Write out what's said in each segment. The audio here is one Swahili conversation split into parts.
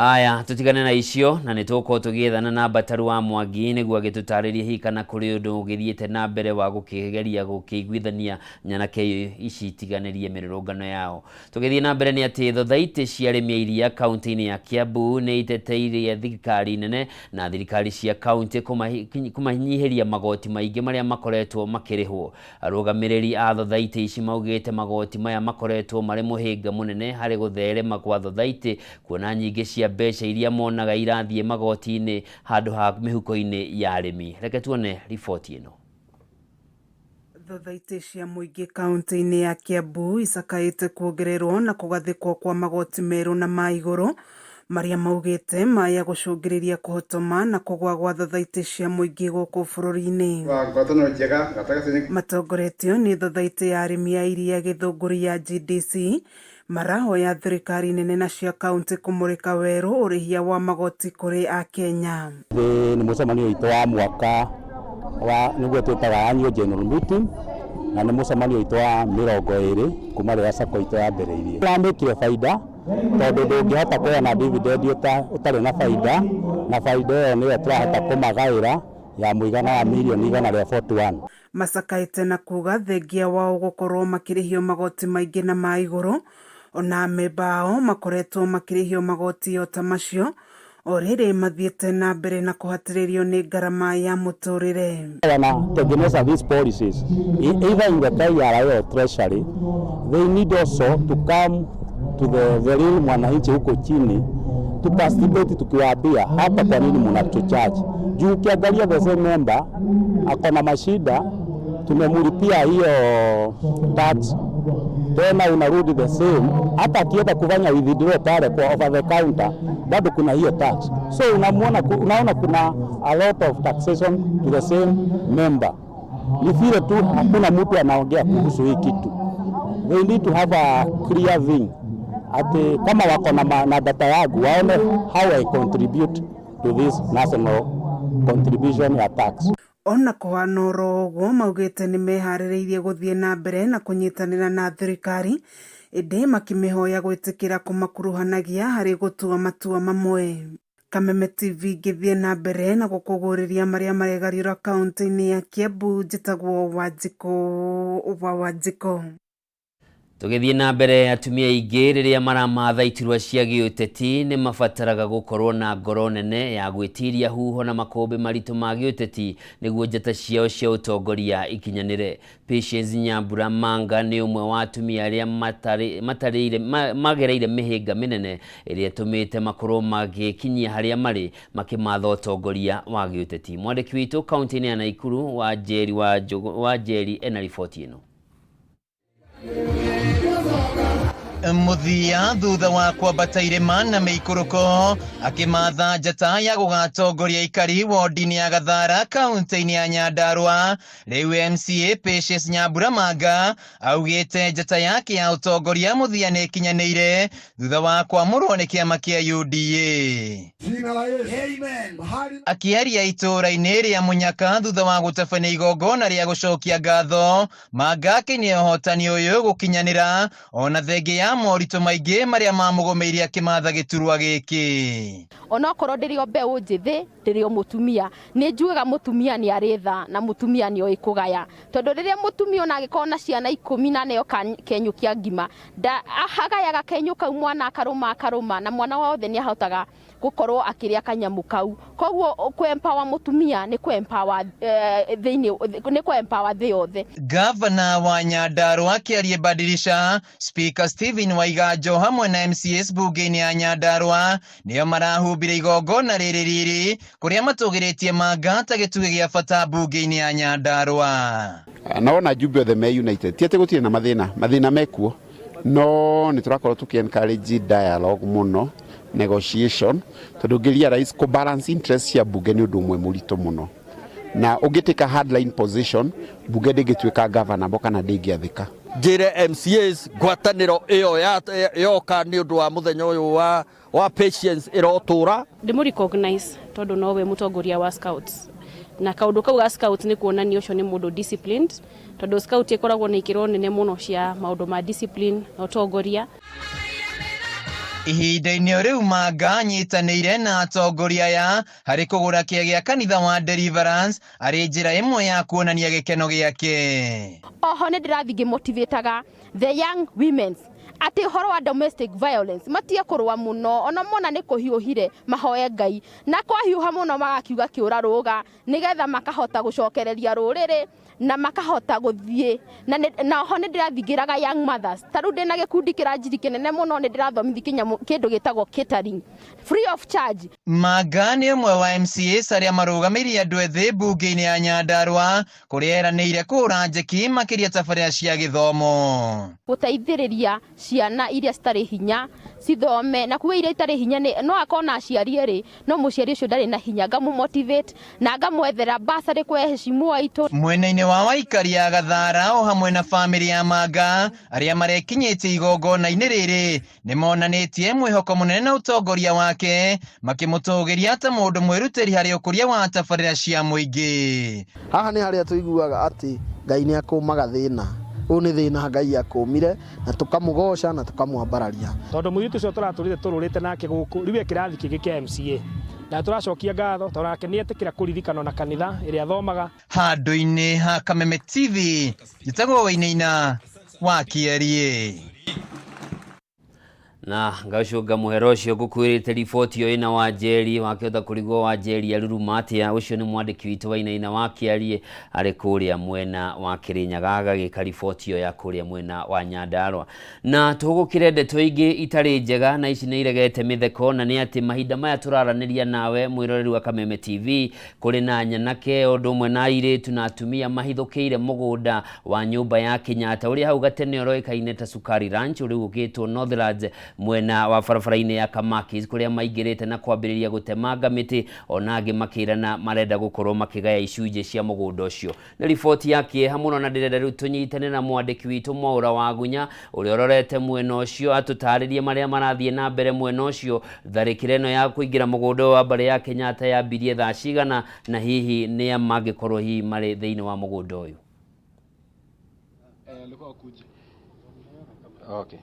Aya tutigane na icio na nituko tugithana na Bataru wa Mwangi niguo agitutariria hikana kuri undu ugithiete na mbere wa gukigeria gukiguithania nyanake ici itiganirie mirurungano yao. Tugithie na mbere ni ati thothaiti cia arimi iria kaunti-ini ya Kiambu ni iteteirie thirikari nene na thirikari cia kaunti kumanyihiria magoti maingi maria makoretwo makirihwo. Arugamiriri a thothaiti ici maugite magoti maya makoretwo mari muhinga munene hari gutherema kwa thothaiti kuona nyingi cia mbeca iria monaga irathie magoti-ini handu ha mihuko-ini ya arimi. Reke tuone riboti ino. Thothaiti cia muingi kaunti-ini ya Kiambu isakaite kuongererwo na kugathikwo kwa magoti meru na ma iguru maria maugite maya gucungiriria kuhotoma na kugwa gwa thothaiti cia muingi guku bururi-ini. Matongoretio ni thothaiti ya arimi a iria githunguri ya GDC marahoya thirikari nene na cia kaunti kumurika weru urihia wa magoti kuri a Kenya. Ni mucemanio itu wa mwaka wa niguo twitaga annual general meeting na ni mucemanio itu wa 20 kuma ria sako itu yambiriirie. Turamikire faida tondu ndungihota kuona dividend utari na faida, na faida iyo niyo turahota kumagaira ya muigana wa milioni 141. Masakaite na kuga thengia wao gukorwo makirihio magoti maingi na ma iguru ona mebao makoretwo makirihio magoti yo tamasio orere mathiete na mbere na kuhatiririo ni garama ya muturire. Na tegeneza these policies either in the KRA or treasury, they need also to come to the real mwananchi huko chini to participate, tukiwaambia hapa kwa nini mnatucharge. Juu ukiangalia the same member akona mashida tumemulipia hiyo tax tena unarudi the same, hata akienda kufanya withdraw pale kwa over the counter bado kuna hiyo tax. So unaona kuna a lot of taxation to the same member. Ni vile tu hakuna mtu anaongea kuhusu hii kitu. They need to have a clear thing. Ati kama wako na data yangu waone how I contribute to this national contribution ya tax. Ona kuhana oroguo maugite ni mehaririirie guthie na mbere na kunyitanira na thirikari indi makimihoya gwitikira kumakuruhanagia hari gutua matua mamwe. Kameme TV githie na mbere na gukuguriria maria maregarira kaunti-ini ya Kiambu njitagwo Wanjiko. Tugithie na mbere atumia ingi riria maramatha iturwa cia giuteti ni mabataraga gukorwo na ngoro nene ya gwitiria huho na makombe maritu ma giuteti niguo njata ciao cia utongoria ikinyanire. Patience Nyambura Manga ni umwe wa atumia aria magereire mihinga minene iria tumite makorwo magikinyia haria mari makimatha utongoria wa giuteti. Mwandiki witu kaunti-ini ya Naikuru wa Njeri ena riboti ino. Muthia thutha wa kwambata irima na miikuruko akimatha njata ya gugatongoria ikari wodi-ini ya Gathara kaunti-ini ya Nyandarua. Riu MCA Patience Nyambura Manga augite njata yake ya utongoria muthia ni ikinyanire thutha wa kwamurwo ni kiama kia UDA. Akiaria itura-ini ria Munyaka thutha wa gutabania igongona ria gucokia ngatho, Manga akinia uhotani uyu gukinyanira ona thengia morito maingi maria mamugomeirie akimatha giturwa giki. Ona korwo ndirio mbeu njithi ndirio mutumia ni njugaga mutumia ni aritha na mutumia ni oikugaya tondu riria mutumia ona agikorwo na ciana 10 na neyo kenyukia ngima hagayaga kenyu kau mwana akaruma na mwana wothe ni ahotaga gukorwo akiria kanyamu kau. Koguo ku-empower mutumia ni ku-empower thi yothe. Gavana wa Nyandarua akiaria Badilisha, Speaker Stephen Waiganjo hamwe na MCS bunge-ini ya Nyandarua nio marahumbire igongona riri kuria matugiritie Manga ta gituge gia bata bunge-ini ya Nyandarua. Naona Jumbe the May United tiete gutire na mathina mekuo no ni turakorwo tuki-encourage dialogue muno, negotiation tondu ngiria rais ko balance interest ya bunge ni undu umwe murito muno, na ugitika hardline position bunge ndingituika governor boka na ndingiathika. Njire MCAs ngwataniro iyo yoka ni undu wa muthenya uyu wa Patience irotura ndimu recognize tondu nowe mutongoria wa Scouts na kaundu kau ga Scouts ni kuonania ucio ni mundu disciplined tondu Scout ikoragwo na ikiro nene muno cia maundu ma discipline na utongoria. Ihinda-inĩ rĩu Manga anyitanĩire na atongoria aya harĩ kũgũra kĩe gĩa kanitha wa Deliverance arĩ njĩra ĩmwe ya kuonania gĩkeno gĩake. Oho nĩ ndĩrathiĩ ngĩmotivateaga the young women ati horo wa domestic violence matie kurwa muno ona mona nĩ kũhiũhire mahoye Ngai na kwahiũha muno magakiuga kĩũra rũga nigetha makahota gũcokereria rũrĩrĩ na makahota gũthiĩ na oho nĩ ndĩrathigĩraga young mothers tarũ ndĩna gĩkundi kĩranjiri kĩnene muno nĩ ndĩrathomithi kĩndũ gĩtagwo catering free of charge. Manga nĩ ũmwe wa MCAs arĩa marũgamĩrĩire andũ ethĩ mbunge-inĩ ya Nyandarua kũrĩa eranĩire kũhũra njeki makĩria tabarĩra cia gĩthomo, gũteithĩrĩria ciana iria citarĩ hinya cithome na kuwe iria itarĩ hinya no akona aciari erĩ no mũciari ũcio ndarĩ na hinya ngamumotivate na ngamwethera basarĩ kwa heshimu aitũ. Mwena-inĩ wa Waikari ya Gathara o hamwe na bamĩrĩ ya Manga arĩa marekinyĩtie igongona-inĩ rĩrĩ nĩ monanĩtie mwĩhoko mũnene na ũtongoria wake makĩmũtũgĩria ta mũndũ mwĩrutĩri harĩ ũkũria wa tabarĩra cia mũingĩ. Haha nĩ harĩa tũiguaga atĩ Ngai nĩ akũmaga thĩna ũũ nĩ thĩna Ngai akũmire na tũkamũgoca na tũkamwambararia tondũ mũirĩtu ũcio tũrũrĩte nake gũkũ rĩu kĩrathi kĩngĩ kĩa MCA na tũracokia ngatho tondũ nake nĩ etĩkĩra kũririkana na kanitha ĩrĩa athomaga. Handũ-inĩ ha Kameme TV njĩtagwo Wainaina wa Kĩarie. Na ngacunga muhero ucio ngukwirite riboti yo ina wa Njeri wakĩhota kũrigwo wa Njeri aruruma atĩa. Ucio nĩ mwandĩki witũ Wainaina wa Kĩarie arĩ kũrĩa mwena wa Kĩrĩnyaga agagĩka riboti yo ya kũrĩa mwena wa Nyandarua. Na tũgũkĩre ndeto ingĩ itarĩ njega na ici nĩ iregete mĩtheko na nĩ atĩ mahinda maya tũraranĩria nawe mwĩroreri wa Kameme TV kũrĩ na nyanake ũndũ ũmwe na airĩtu na atumia mahithũkĩire mũgũnda wa nyũmba ya Kenyatta ũrĩa hau gatene ũroĩkaine ta Sukari Ranch ũrĩa ũgĩtwo Northlands mwena wa barabara-inĩ ya Kamakis kũrĩa maingĩrĩte na kwambĩrĩria gũtemanga mĩtĩ ona angĩ makĩrana marenda gũkorwo makĩgaya icunjĩ cia mũgũnda ũcio. Nĩ riboti ya kĩeha mũno na ndĩrenda rĩu tũnyitane na mwandĩki witũ Mwaũra wa Gunya ũrĩa ũrorete mwena ũcio atũtarĩrie marĩa marathiĩ na mbere mwena ũcio. Tharĩkĩra ĩno ya kũingĩra mũgũnda wa mbarĩ ya Kenyatta yambirie thaa cigana na hihi nĩ mangĩkorwo hihi marĩ thĩinĩ wa mũgũnda ũyũ. Okay.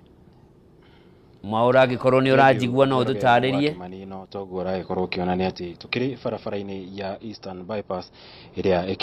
Mwaũra angĩkorwo nĩ ũranjigua no ũtũtarĩrie. Manino toguo ũragĩkorwo ũkĩonania atĩ tũkĩrĩ barabara-inĩ ya Eastern Bypass ĩrĩa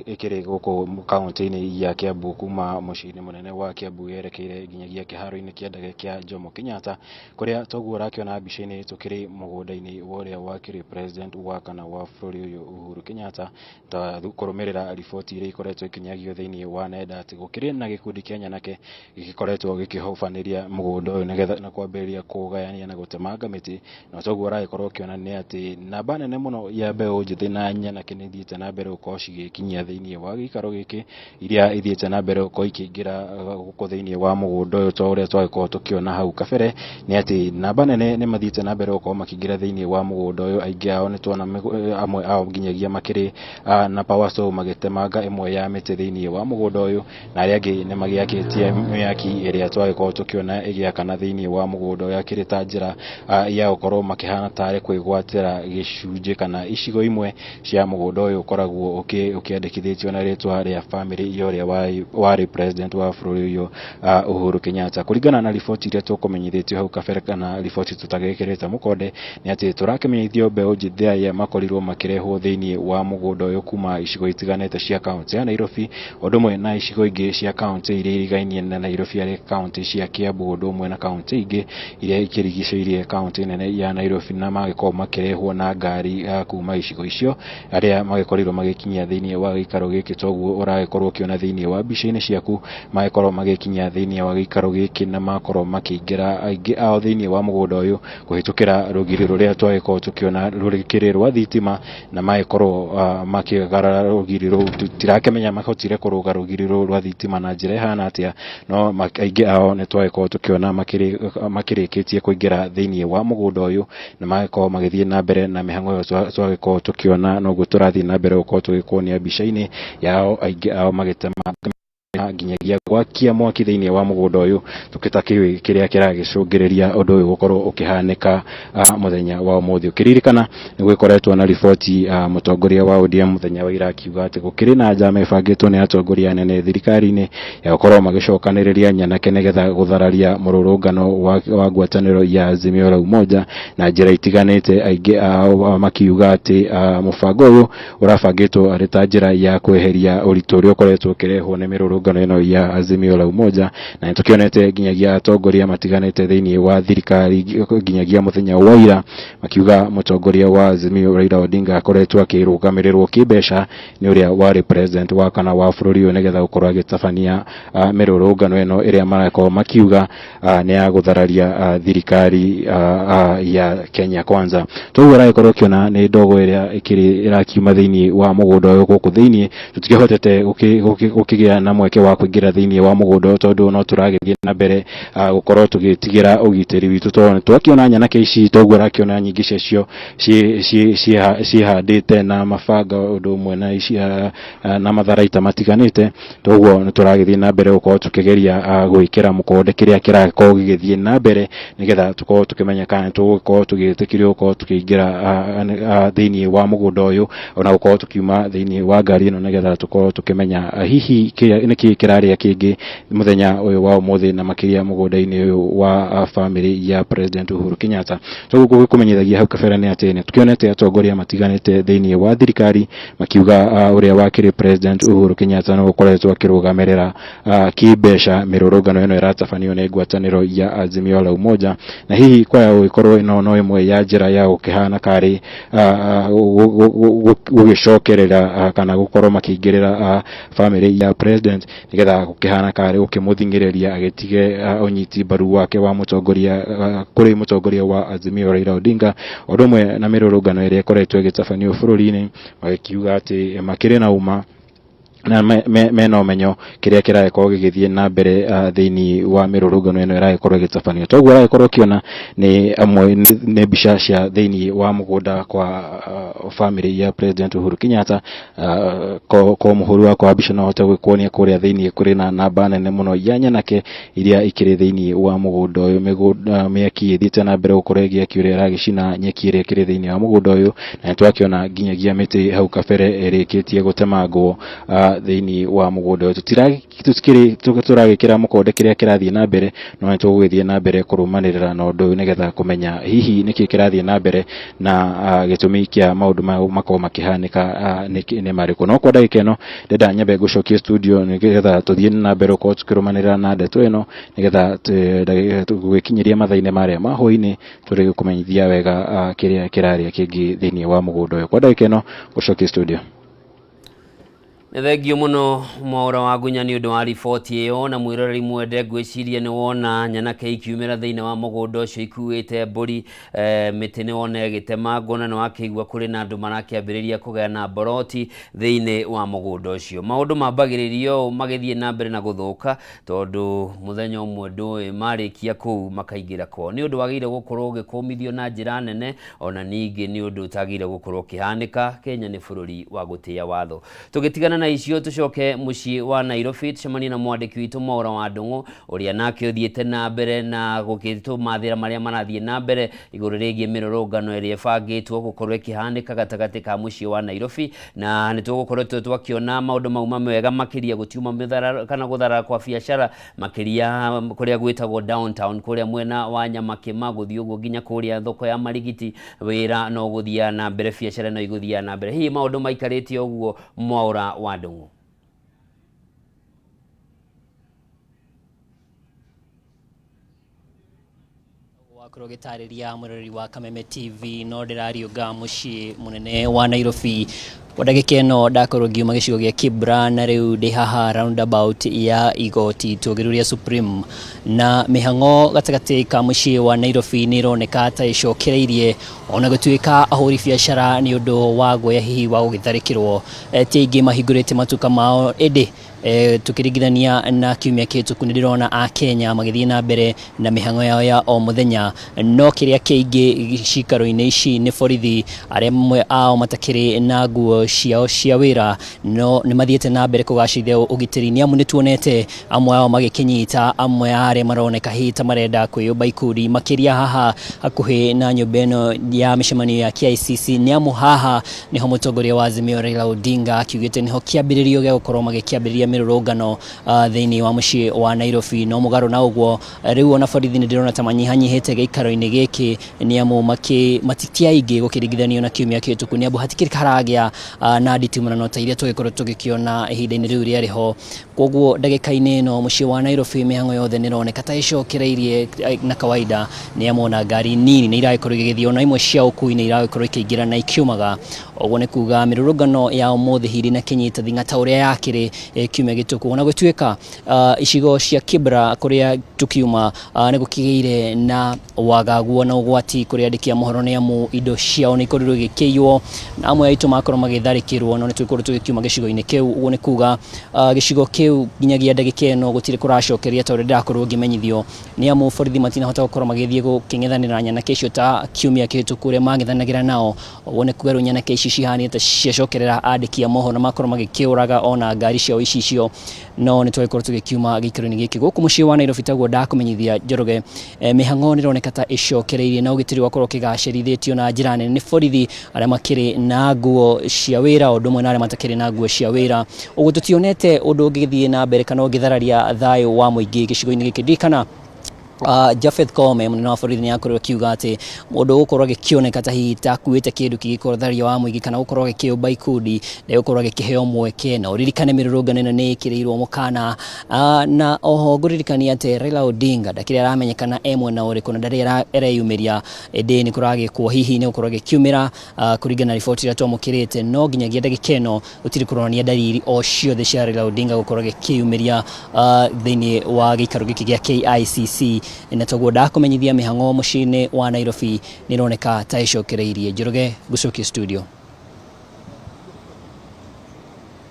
ĩkĩrĩ gũkũ kaũntĩ-inĩ ya Kiambu kuma mũciĩ-inĩ mũnene wa Kiambu yerekeire nginyagia kĩharo-inĩ kĩa ndege kĩa Jomo Kenyatta kũrĩa toguo ũrakĩona mbica-inĩ tũkĩrĩ mũgũnda-inĩ ũrĩa wakĩrĩ president wa kana wa bũrũri ũyũ Uhuru Kenyatta. Ta kũrũmĩrĩra riboti iria ikoretwo ikinyagio thĩinĩ wa nenda atĩ gũkĩrĩ na gĩkundi kĩa nyanake gĩkoretwo gĩkĩhobanĩria mũgũnda ũyũ nĩgetha na kwambĩrĩria kũgayania na gũtemanga mĩtĩ. Na toguo ũragĩkorwo ũkĩonania atĩ namba nene mũno ya mbeũ njĩthĩ na nyanake nĩ ithiĩte na mbere gũkorwo cigĩkinyia thĩinĩ wa gĩikaro gĩkĩ iria ithiĩte na mbere gũkorwo ikĩingĩra gũkũ thĩinĩ wa mũgũnda ũyũ ta ũrĩa twagĩkorwo tũkĩona hau kabere. Nĩ atĩ namba nene nĩ mathiĩte na mbere gũkorwo makĩingĩra thĩinĩ wa mũgũnda ũyũ. Aingĩ ao nĩ tuona amwe ao nginyagia makĩrĩ na power saw magĩtemanga ĩmwe ya mĩtĩ thĩinĩ wa mũgũnda ũyũ na arĩa angĩ nĩ magĩakĩtie mĩaki ĩrĩa twagĩkorwo tũkĩona ĩgĩakana thĩinĩ wa mũgũnda ũyũ akĩrĩ ta njĩra ya gũkorwo makĩhana tarĩ kwĩgwatĩra gĩcunjĩ kana icigo imwe cia mũgũnda ũyũ ũkoragwo ũkĩandĩkithĩtio na rĩtwa rĩa family ya ũrĩa warĩ president wa bũrũri ũyũ Uhuru Kenyatta. Kũringana na riboti iria tũkũmenyithĩtio hau kabere kana riboti tũtagĩkĩrĩte mũkonde nĩ atĩ tũrakĩmenyithio mbeũ njĩthĩ aya makorirwo makĩrehwo thĩinĩ wa mũgũnda ũyũ kuma icigo itiganĩte cia kaũntĩ ya Nairobi ũndũ ũmwe na icigo ingĩ cia kaũntĩ iria irigainie na Nairobi arĩ kaũntĩ cia Kiambu ũndũ ũmwe na kaũntĩ ingĩ iria ikĩrigicĩirie kaũntĩ nene ya Nairobi na magĩkorwo makĩrehwo na ngari kuma icigo icio arĩa magĩkorirwo magĩkinyia thĩinĩ wa gĩikaro gĩkĩ. Toguo ũragĩkorwo ũkĩona thĩinĩ wa mbica-inĩ ciaku magĩkorwo magĩkinyia thĩinĩ wa gĩikaro gĩkĩ na makorwo makĩingĩra aingĩ ao thĩinĩ wa mũgũnda ũyũ kũhĩtũkĩra rũgiri rũrĩa twagĩkorwo tũkĩona rũrĩkĩrĩ rwa thitima na magĩkorwo makĩgarara rũgiri rũu. Tũtirakĩmenya mahotire kũrũga rũgiri rũu rwa thitima na njĩra ĩhana atĩa no aingĩ ao nĩ twagĩkorwo tũkĩona makĩrĩkĩtie kũingĩra thĩinĩ wa mũgũnda ũyũ na magĩkorwo magĩthiĩ na mbere na mĩhang'o ĩyo twagĩkorwo tũkĩona noguo tũrathiĩ na mbere gũkorwo tũgĩkuonia mbica-inĩ yao aingĩ ao magĩtemanga kana nginyagia gwakia mwaki thiini wa mugunda uyu tukitakiwe kiria kiragicungireria undu uyu gukorwo ukihanika muthenya wa umuthi. Ukiririkana ni gwikoretwo na riboti mutongoria wa ODM muthenya wa ira akiuga ati gukiri na njama ibangitwo ni atongoria nene thirikari-ini ya gukorwo magicokaniriria nyanake nigetha guthararia mururungano wa ngwataniro ya Azimio la Umoja na njira itiganite. Aingi makiuga ati mubango uyu urabangitwo ari ta njira ya kweheria uritu uria ukoretwo ukirehwo ni mirurungano ino ya Azimio la Umoja, na tukionete nginyagia atongoria matiganite thiini wa thirikari nginyagia muthenya wa ira makiuga mutongoria wa Azimio Raila Odinga akoretwo akirugamirirwo kibeca ni uria wari president wa kana wa bururi uyu nigetha gukorwo agitabania mirurungano ino iria marako makiuga ni ya guthararia thirikari ya Kenya Kwanza. Toguo raikorwo kiona ni ndogo iria irakiuma thiini wa mugunda uyu guku thiini tutikihotete ukigia na mweke wa kuingira thiini wa mugunda uyu tondu no turagithie na mbere gukorwo tugitigira ugitiri witu tondu twakiona nyanake ici toguo rakiona nyingi cio cihandite na mabanga undu umwe na ici na matharaita matiganite. Toguo ni turagithie na mbere gukorwo tukigeria gwikira mukonde kiria kirakorwo gigithie na mbere nigetha tukorwo tukimenya kana tugukorwo tugitikirio gukorwo tukiingira thiini wa mugunda uyu ona gukorwo tukiuma thiini wa ngari ino nigetha tukorwo tukimenya hihi niki kiraria kingi muthenya uyu wa umuthi na makiria mugunda-ini uyu wa family ya President Uhuru Kenyatta. Toguo kumenyithagia hau kabere ni ati tukionete atongoria matiganite thiini wa thirikari makiuga uria wakiri President Uhuru Kenyatta no gukoretwo akirugamirira kibeca mirurungano ino iratabanio ni ngwataniro ya Azimio la Umoja, na hihi kwa gukorwo ino no imwe ya njira ya ukihana kari gugicokerera kana gukorwo makingirira family ya president nigetha gukihana kari ukimuthingireria agitige unyiti baru wake wa mutongoria kuri mutongoria wa Azimio Raila Odinga odumwe na mirurungano iria ikoretwo igitabanio bururi-ini magikiuga ati makiri na uma na mena umenyo kiria kirakorwo gigithie na mbere thiini wa mirurungano ino irakorwo igitabanio. Toguo irakorwo kiona ni amwe ni mbica cia thiini wa mugunda kwa family ya President Uhuru Kenyatta ko muhuru wa kwa mbica no hote gwikuonia kuria thiini kuri na namba nene muno ya nyanake iria ikiri thiini wa mugunda uyu. Migunda miaki ithite na mbere gukorwo igiakiuria iragicina nyeki iria ikiri thiini wa mugunda uyu, na twakiona nginyagia miti hau kabere irikitie gutemangwo thiini wa mugunda uyu. Turagikira mukonde kiria kirathie na mbere no ni tugwithie na mbere kurumanirira na undu nigetha kumenya hihi niki kirathie na mbere na gitumi kia maundu mako makihanika ni mariko. No kwa ndagika ino ndenda nyambe gucokia studio nigetha tuthie na mbere ko tukirumanirira na ndeto ino nigetha tugwikinyiria mathaine maria mahoini turi kumenyithia wega kiria kiraria kingi thiini wa mugunda uyu. Kwa ndagika ino gucokia studio. Thengio muno Mwaura wa Gunya ni undu wa riboti iyo, na mwiroreri mwende gwiciria ni wona nyanake ikiumira thiini wa mugunda ucio ikuite mburi miti ni wona gitemangwo na wakiigua kuri na andu marakiambiriria kugea na boroti thiini wa mugunda ucio. Maundu mambagiririo magithie na mbere na guthuka tondu muthenya umwe ndui marikia kuu makaingira ko ni undu wagire gukorwo gikumithio na njira nene, ona ningi ni undu utagire gukorwo kihanika. Kenya ni bururi wa gutia watho. Tugitigana na icio tucoke mucii wa Nairobi tucemanie na mwandiki witu Mwaura wa Ndung'u uria nake uthiete na mbere na gukitumathira maria marathie na mbere iguru rigie mirurungano iria ibangitwo gukorwo ikihanika gatagati ka mucii wa Nairobi, na ni tugukorwo twakiona maundu mauma mega makiria gutiuma mithara kana guthara kwa biashara makiria kuria gwitagwo downtown kuria mwena wa Nyamakima guthii uguo nginya kuria thoko ya Marigiti wira no guthia na mbere biashara no iguthia na mbere. Hii maundu maikarite uguo Mwaura wa Ndung'u. Wakorwo gitariria murori wa Kameme TV no ndirariunga mucii munene wa Nairobi kwa ndagika ino ndakorwo ngiuma gicigo gia Kibra na riu ndi haha roundabout ya igoti tugiruria Supreme na mihango gatagati ka mucii wa Nairobi ni roneka ta icokereirie ona gutuika ahuri biashara ni undu wa goya hihi wa gutharikirwo tiingi mahingurite matuka mao indi tukirigithania na kiumia kihituku ndirona a Kenya magithie na mbere na mihango yao ya o muthenya, no kiria kiingi cikaro-ini ici ni borithi aria mwe ao matakiri na nguo indo ciao cia wira no nĩ mathiĩte na mbere kũgacĩrithia ũgitĩri nĩ amu nĩ tuonete amwe ao magĩkĩnyita amwe arĩa maroneka hita marenda kwĩyũmba ikundi makĩria haha hakuhĩ na nyũmba ĩno ya mĩcemanio ya KICC nĩ amu haha niho mũtongoria wa Azimio Raila Odinga akiugĩte niho kĩambĩrĩrio gĩa gũkorwo magĩkĩambĩrĩria mĩrũrũngano thĩinĩ wa mũciĩ wa Nairobi no mũgarũ na ũguo rĩu ona borithi nĩ ndĩrona ta manyihanyihĩte gĩikaro-inĩ gĩkĩ nĩ amu matitiaingĩ gũkĩringithanio na kiumia kĩhĩtũku nĩ amu hatikĩrĩ haragĩa na nditimũrano ta iria tũgĩkorwo tũgĩkĩona ihinda-inĩ rĩu rĩarĩ ho koguo ndagĩka-inĩ ĩno mũciĩ wa Nairobi mĩhang'o yothe nĩ ĩroneka ta ĩcokereirie na kawaida nĩ amu ona ngari nini nĩ iragĩkorwo igĩgĩthiĩ ona imwe cia ũkui nĩ iragĩkorwo ikĩingĩra na ikiumaga ũguo nĩ kuga mĩrũrũngano ya ũmũthĩ hiri na Kenyatta thing'a ta ũrĩa yakĩrĩ kiumia gĩtũku ona gũtuĩka icigo cia Kibra kũrĩa tukiuma nĩ gũkĩgĩire na wagagu na ũgwati kũrĩa andĩki a mohoro nĩ amu indo ciao nĩ ikorirwo igĩkĩiywo na amwe aitũ makorwo magĩtharĩkĩrwo no nĩ tũgĩkorwo tũgĩkiuma gĩcigo-inĩ kĩu ũguo nĩ kuga gĩcigo kĩu nginyagia ndagĩka ĩno gũtirĩ kũracokeria ta ũrĩa ndĩrakorwo ngĩmenyithio nĩ amu borithi matinahota gũkorwo magĩthiĩ gũkĩng'ethanĩra nyanake icio ta kiumia kĩhĩtũku ũrĩa mang'ethanagĩra nao ũguo nĩ kuga rĩu nyanake ici cihana ta ciacokerera andĩki a mohoro na makorwo magĩkĩũraga ona ngari ciao icio no nĩ tũgĩkorwo tũgĩkiuma gĩikaro-inĩ gĩkĩ gũkũ mũciĩ wa Nairobi taguo ndakũmenyithia Njoroge mĩhang'o nĩ ĩroneka ta ĩcokereirie na ũgitĩri wakorwo ũkĩgacĩrithĩtio na njĩra nene nĩ borithi arĩa makĩrĩ na nguo cia wĩra ũndũ ũmwe na arĩa matakĩrĩ na nguo cia wĩra ũguo tũtionete ũndũ ũngĩgĩthiĩ na mbere kana ũngĩthararia thayũ wa mũingĩ gĩcigo-inĩ gĩkĩ ndirikana Japheth Koome mũnene wa borithi nĩ akorwo akiuga atĩ mũndũ gũkorwo agĩkĩoneka ta hihi takuĩte kĩndũ kĩngĩkorwo tharia wa mũingĩ kana gũkorwo agĩkĩũmba ikundi na gũkorwo agĩkĩheo mweke na ũririkane mĩrũrũngano ĩno nĩ ĩkĩrĩirwo mũkana na oho ngũririkania atĩ Raila Odinga ndakĩrĩ aramenyekana mwena ũrĩkũ na ndarĩ areyumĩria ĩndĩ nĩ kũragĩkwo hihi nĩ gũkorwo agĩkiumĩra kũringana na riboti iria twamũkĩrĩte no nginyagia ndagĩka ĩno gũtirĩ kũronania dalili o ciothe cia Raila Odinga gũkorwo agĩkĩumĩria thĩinĩ wa gĩikaro gĩkĩ gĩa KICC na toguo ndakũmenyithia mĩhang'o mũciĩ-inĩ wa Nairobi nĩ ĩroneka ta ĩcokereirie Njoroge gũcokia studio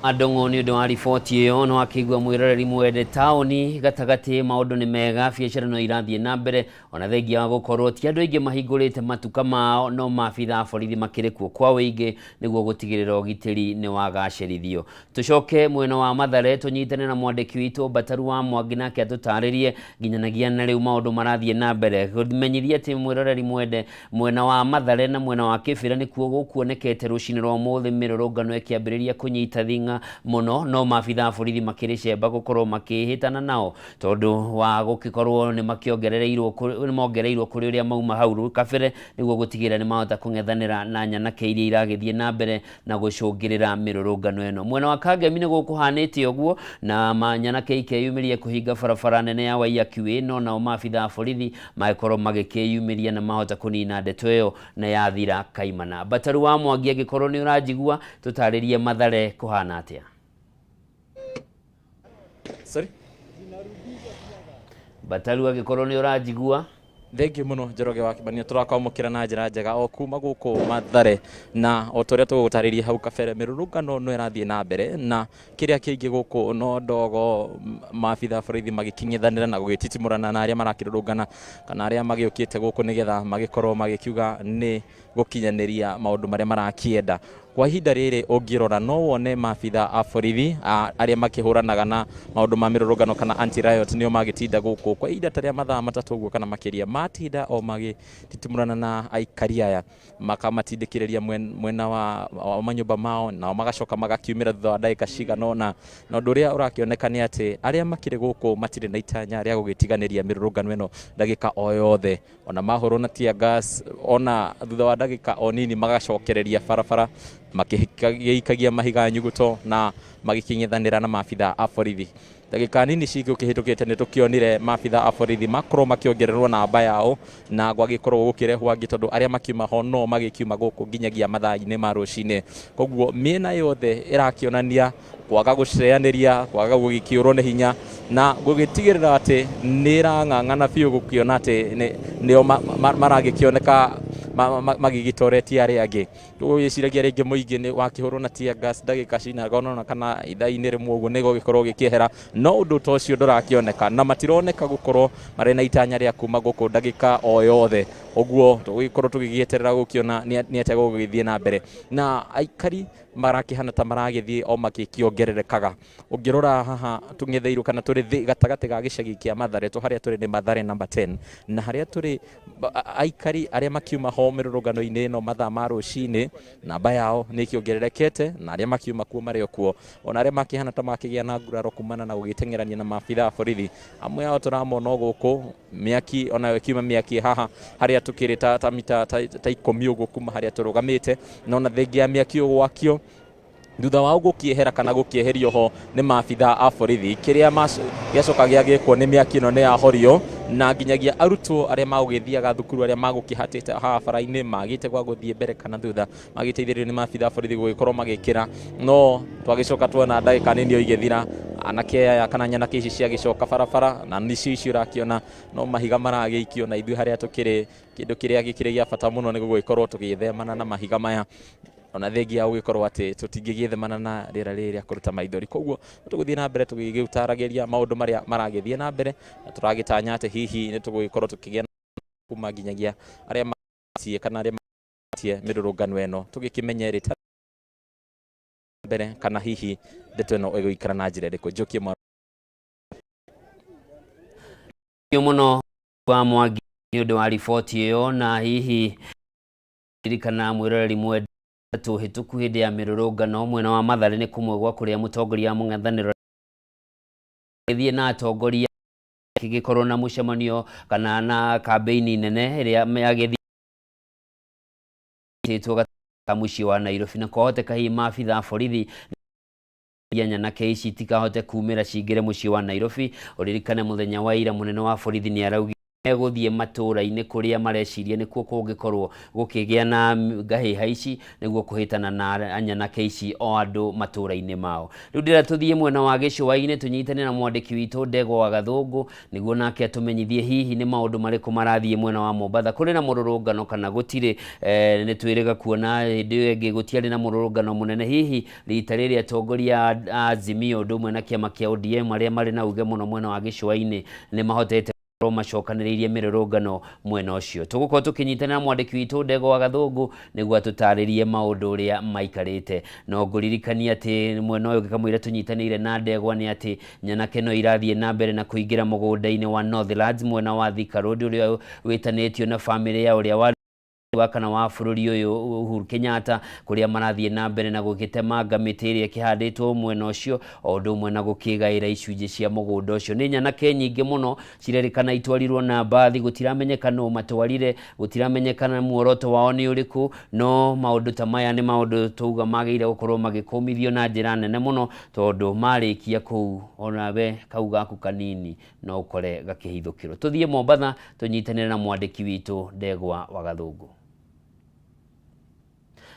Adongo nĩ ũndũ wa riboti ĩyo no akĩigua mwĩroreri mwende taũni gatagatĩ maũndũ nĩ mega biacara no irathiĩ na mbere ona thengia wa gũkorwo ti andũ aingĩ mahingũrĩte matuka mao no maabitha a borithi makĩrĩ kuo kwa wĩingĩ nĩguo gũtigĩrĩra ũgitĩri nĩ wagacĩrithio tũcoke mwena wa Mathare tũnyitane na mwandĩki witũ Bataru wa Mwangi nake atũtarĩrie nginyanagia na rĩu maũndũ marathiĩ na mbere menyithia atĩ mwĩroreri mwende mwena wa Mathare na mwena wa Kĩbĩra nĩkuo gũkuonekete rũcinĩ rwa ũmũthĩ mĩrũrũngano ĩkĩambĩrĩria kũnyita thing'a muno no maabitha borithi makĩrĩ cemba gũkorwo makĩhĩtana nao tondũ wa gũkĩkorwo nĩ makĩongerereirwo kũrĩ ũrĩa mauma hau kabere nĩguo gũtigĩrĩra nĩ mahota kũng'ethanĩra na nyanake iria iragĩthiĩ na mbere na gũcũngĩrĩra mĩrũrũngano ĩno mwena wa Kangemi nĩ gũkũhanĩte ũguo na nyanake ikeyumĩria kũhinga barabara nene ya Waiyaki no nao maabitha borithi magĩkorwo magĩkĩyumĩria na mahota kũnina ndeto ĩyo na yathira kaimana Bataru wa Mwangi angĩkorwo nĩ ũranjigua tũtarĩrie Mathare kũhana atĩa Sorry? Bataru agĩkorwo nĩ ũranjigua Thengi muno Njoroge wa Kĩbania tũrakwamũkĩra na njĩra njega o kuma gũkũ Mathare na o torĩa tũgũtarĩria hau kabere mĩrũrũngano no ĩrathiĩ na mbere na kĩrĩa kĩingĩ gũkũ no ndogo maabitha borithi magĩkinyithanĩra na gũgĩtitimũrana na arĩa marakĩrũrũngana kana arĩa magĩũkĩte gũkũ nĩgetha magĩkorwo magĩkiuga nĩ gũkinyanĩria maũndũ marĩa marakĩenda kwa ihinda rĩrĩ ũngĩrora no wone maabitha a borithi arĩa makĩhũranaga na maũndũ ma mĩrũrũngano kana anti riot nĩo magĩtinda gũkũ kwa ihinda tarĩa mathaa matatũ ũguo kana makĩria matinda o magĩtitimũrana na aikari aya makamatindĩkĩrĩria mwena wa manyũmba mao nao magacoka magakiumĩra thutha wa ndagĩka cigana ũna na ũndũ ũrĩa ũrakĩoneka nĩ atĩ arĩa makĩrĩ gũkũ matirĩ na itanya rĩa gũgĩtiganĩria mĩrũrũngano ĩno ndagĩka o yothe ona mahũrwo na tear gas ona thutha wa ndagĩka o nini magacokereria barabara makĩgĩikagia mahiga nyuguto na magĩkinyithanĩra na maabitha a borithi ndagĩka nini cigũkĩhĩtũkĩte nĩ tũkĩonire maabitha a borithi makorwo makĩongererwo namba yao na gwagĩkorwo gũkĩrehwo angĩ tondũ arĩa makiuma ho no magĩkiuma gũkũ nginyagia mathaa-inĩ ma rũcinĩ koguo mĩena yothe ĩrakĩonania kwaga gũceanĩria kwaga gũgĩkĩũrwo nĩ hinya na gũgĩtigĩrĩra atĩ nĩ ĩrang'ang'ana biũ gũkĩona atĩ nĩo maragĩkĩoneka magigitoretie arĩa angĩ tũgĩciragia rĩngĩ mũingĩ nĩ wakĩhũrwo na tear gas ndagĩka cinagonona kana ithaa-inĩ rĩmwe ũguo nĩ gũgĩkorwo gĩkĩehera no ũndũ ta ũcio ndũrakĩoneka na matironeka gũkorwo marĩ na itanya rĩa kuma gũkũ ndagĩka o yothe oguo tugikorwo tugigieterera gukiona ni ate gugithie na mbere na aikari marakihana ta maragithie o makikiongererekaga ungirora haha tung'etheiru kana turi gatagati ga gicagi kia Mathare to haria turi ni Mathare number 10 na haria turi aikari aria makiuma ho mirurungano-ini no mathaa ma rucini namba yao ni kiongererekete na aria makiuma kuo mario kuo ona aria makihana ta makigia na nguraro kumana na gugitengerania na maabitha borithi amwe yao turamona guku miaki ona wekiuma miaki haha haria tukiri ta mita 10 uguo kuma haria turugamite na ona thengia miaki gwakio thutha wa gukiehera kana gukieherio ho ni maabitha a borithi kiria giacoka giagikwo ni miaki no ni yahorio na nginyagia arutwo aria magugithiaga thukuru aria magukihatite haha bara-ini magite gwa guthie mbere kana thutha magiteithirio ni maabitha borithi gugikorwo magikira no twagicoka tuona ndagika nini igithira anake aya kana nyanake ici ciagicoka barabara na nicio icio rakiona no mahiga marageikio na ithui haria tukiri kindu kiria gikire gia bata muno ni gugikorwo tugithemana na mahiga maya ona thengia ugikorwo ati tutingigithemana na rira riria kuruta maithori koguo tuguthie na mbere tugigutarageria maundu maria maragithie na mbere na turagitanya ati hihi ni tugugikorwo tukigia kuma nginyagia aria matie kana aria matie mirurungano eno tugikimenyerera mbere kana hihi ndeto eno iguikara na njira iriku njokie muno wa Mwangi ni undu wa riboti iyo na hihi irikana mwiroreri mwenda tuhituku hindi ya mirurungano mwena wa Mathare ni kumwe gwa kuria mutongoria wa mung'ethaniro githie na atongoria kigikorwo na mucemanio kana na campaign nene iria yagithie muciĩ wa Nairobi na kwahoteka hihi maabitha borithi nyanake ici tikahote kumira cingire muciĩ wa Nairobi uririkane muthenya wa ira munene wa borithi ni araugi guthie matura-ini kuria mareciria nikuo kungikorwo gukigia na ngahiha ici niguo kuhitana na anyanake ici o andu matura-ini mao riu ndira tuthie mwena wa gicua-ini tunyitane na mwandiki witu Ndegwa wa Gathungu niguo nake atumenyithie hihi ni maundu mariku marathie mwena wa Mombatha kuri na mururungano kana gutire ni twiriga kuona hindi iyo ingi gutiari na mururungano munene hihi rita riri atongoria Azimio ndumwe na kiama kia ODM aria mari na uge muno mwena wa gicua-ini ni mahotete macokanĩrĩirie mirurungano mwena ucio tugukorwo tukinyitana na mwandiki witu Ndegwa wa Gathungu niguo atutaririe maundu uria maikarite no nguririkania ati mwena uyu gikamwira tunyitanire na Ndegwa ni ati nyanake no irathie na mbere na kuingira mugunda-ini wa Northlands mwena wa Thika Road uria witanitio na family ya uria wa kana wa bururi uyu Uhuru Kenyatta kuria marathie na mbere na gugitemanga miti iria kihanditwo mwena ucio o ndu mwena gukigaira icunje cia mugunda ucio ni nyanake nyingi muno cirerikana itwarirwo na mbathi gutiramenyeka no matwarire gutiramenyekana muoroto wao ni uriku no maundu ta maya ni maundu tuga magire gukorwo magikumithio na njira nene muno tondu marikia kuu onawe kau gaku kanini no ukore gakihithukiro tuthie Mombatha tunyitanire na mwandiki witu Ndegwa wa Gathungu.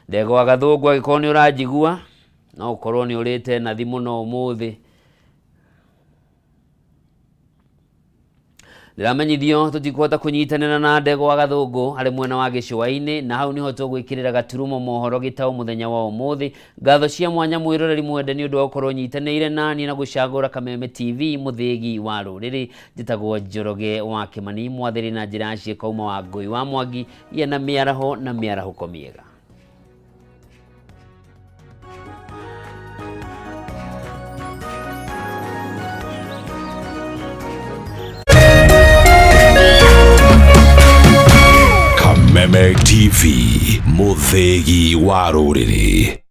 Ndegwa wa Gathungu agikorwo ni uranjigua no ukorwo ni urite na thimu no umuthi ndiramenyithio tutikuhota kunyitanira na Ndegwa wa Gathungu ari mwena wa gicua-ini na hau niho tugwikirira gaturumo mohoro gitau muthenya wa umuthi ngatho cia mwanya mwiroreri mwende ni undu wa ukorwo nyitanire nani na gucagura Kameme TV muthigi wa ruriri njitagwo Njoroge wa Kimani mwathiri na njira cia kauma wa Ngui wa Mwangi na miaraho na miarahuko miega. Kameme TV muthegi wa ruriri.